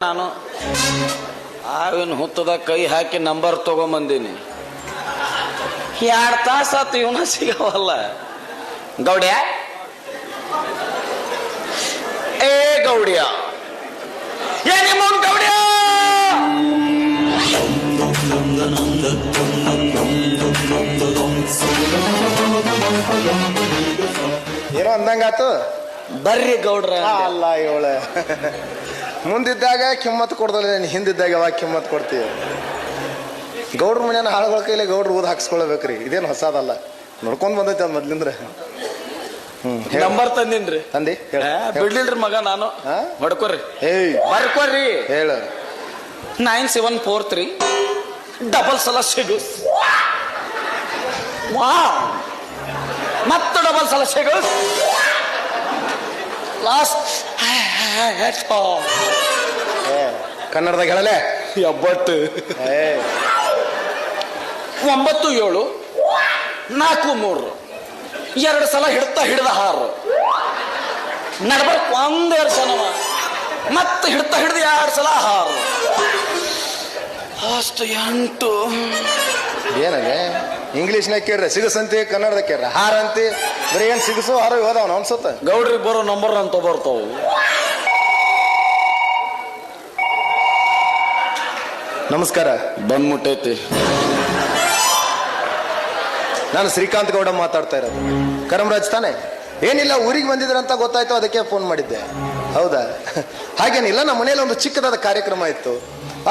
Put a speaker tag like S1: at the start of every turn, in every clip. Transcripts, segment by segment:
S1: ನಾನು ಆವಿನ ಹುತ್ತದ ಕೈ ಹಾಕಿ ನಂಬರ್ ತಗೊಂಬಂದೀನಿ. 2 ತಾಸಾತು ಇವನ ಸಿಗವಲ್ಲ. ಗೌಡ್ಯ, ಏ ಗೌಡ್ಯ, ಏ ನಿಮ್ಮ ಗೌಡ್ಯ,
S2: ಏನೋ ಅಂದಂಗಾತು.
S1: ಬರ್ರಿ ಗೌಡ್ರ.
S2: ಅಲ್ಲ ಇವಳ ಮುಂದಿದ್ದಾಗ ಕಿಮ್ಮತ್ ಕೊಡ್ದಲ್ಲ, ಹಿಂದಿದ್ದಾಗ ಯಾವಾಗ ಕಿಮ್ಮತ್ ಕೊಡ್ತೀವಿ? ಗೌಡ್ರ ಮನೆಯನ್ನ ಹಾಳುಗಳ ಕೈಲಿ ಗೌಡ್ರು ಊದ್ ಹಾಕ್ಸ್ಕೊಳ್ಬೇಕ್ರಿ. ಇದೇನು ಹೊಸದಲ್ಲ, ನೋಡ್ಕೊಂಡ್ ಬಂದೈತೆ ಅದ್ ಮೊದ್ಲಿಂದ್ರೆ.
S1: ನಂಬರ್ ತಂದಿನ್ರಿ.
S2: ತಂದಿ
S1: ಬಿಡ್ಲಿಲ್ರಿ ಮಗ ನಾನು. ಹೊಡ್ಕೊರಿ, ಬರ್ಕೊರಿ.
S2: ಹೇಳು.
S1: 9743 ಡಬಲ್ ಸಲ ಸಿಗುಸ್. ಮತ್ತೆ ಡಬಲ್ ಸಲ ಸಿಗುಸ್. ಲಾಸ್ಟ್
S2: ಕನ್ನಡದಾಗ ಹೇಳಲೆ.
S1: 90 97 43 2 ಸಲ ಹಿಡ್ದ ಹಾರು ನಡ್ಬರ್ಕ್ 1-2 ಸಲ ಮತ್ತೆ ಹಿಡ್ದ 2 ಸಲ ಹಾರು ಅಷ್ಟು 8.
S2: ಏನಂದ್ರೆ ಇಂಗ್ಲೀಷ್ನಾಗ ಕೇಳ್ರೆ ಸಿಗಸಂತಿ, ಕನ್ನಡದಾಗ ಕೇಳ್ರೆ ಹಾರ ಅಂತಿ. ಬರೀ ಏನ್ ಸಿಗಸು ಹಾರ ಹೋದವನ ಅನ್ಸುತ್ತ.
S1: ಗೌಡ್ರಿಗೆ ಬರೋ ನಂಬರ್ ಅಂತ ಬರ್ತಾವ.
S2: ನಮಸ್ಕಾರ.
S1: ಬಂದ್ಬಿಟ್ಟೈತಿ.
S2: ನಾನು ಶ್ರೀಕಾಂತ್ ಗೌಡ ಮಾತಾಡ್ತಾ ಇರೋದು. ಕರಮರಾಜ್ ತಾನೆ? ಏನಿಲ್ಲ, ಊರಿಗೆ ಬಂದಿದ್ರಂತ ಗೊತ್ತಾಯ್ತು, ಅದಕ್ಕೆ ಫೋನ್ ಮಾಡಿದ್ದೆ. ಹೌದಾ? ಹಾಗೇನಿಲ್ಲ, ನಮ್ಮ ಮನೇಲಿ ಒಂದು ಚಿಕ್ಕದಾದ ಕಾರ್ಯಕ್ರಮ ಇತ್ತು.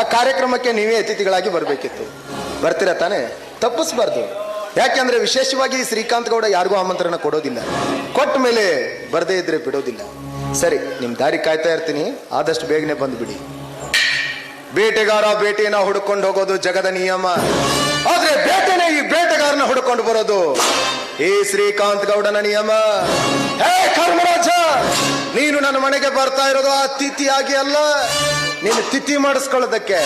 S2: ಆ ಕಾರ್ಯಕ್ರಮಕ್ಕೆ ನೀವೇ ಅತಿಥಿಗಳಾಗಿ ಬರ್ಬೇಕಿತ್ತು. ಬರ್ತೀರಾ ತಾನೆ? ತಪ್ಪಿಸ್ಬಾರ್ದು. ಯಾಕೆಂದ್ರೆ ವಿಶೇಷವಾಗಿ ಶ್ರೀಕಾಂತ್ ಗೌಡ ಯಾರಿಗೂ ಆಮಂತ್ರಣ ಕೊಡೋದಿಲ್ಲ. ಕೊಟ್ಟ ಮೇಲೆ ಬರ್ದೇ ಇದ್ರೆ ಬಿಡೋದಿಲ್ಲ. ಸರಿ, ನಿಮ್ ದಾರಿ ಕಾಯ್ತಾ ಇರ್ತೀನಿ, ಆದಷ್ಟು ಬೇಗನೆ ಬಂದ್ಬಿಡಿ. ಬೇಟೆಗಾರ ಬೇಟೆನ ಹುಡುಕೊಂಡು ಹೋಗೋದು ಜಗದ ನಿಯಮ, ಆದ್ರೆ ಬೇಟೆನೇ ಈ ಬೇಟೆಗಾರನ ಹುಡುಕೊಂಡು ಬರೋದು ಈ ಶ್ರೀಕಾಂತ್ ಗೌಡನ ನಿಯಮ. ಹೇ ಕರ್ಮರಾಜ, ನೀನು ನನ್ನ ಮನೆಗೆ ಬರ್ತಾ ಇರೋದು ಆ ತಿಥಿಯಾಗಿ ಅಲ್ಲ, ನೀನು ತಿಥಿ ಮಾಡಿಸ್ಕೊಳ್ಳೋದಕ್ಕೆ.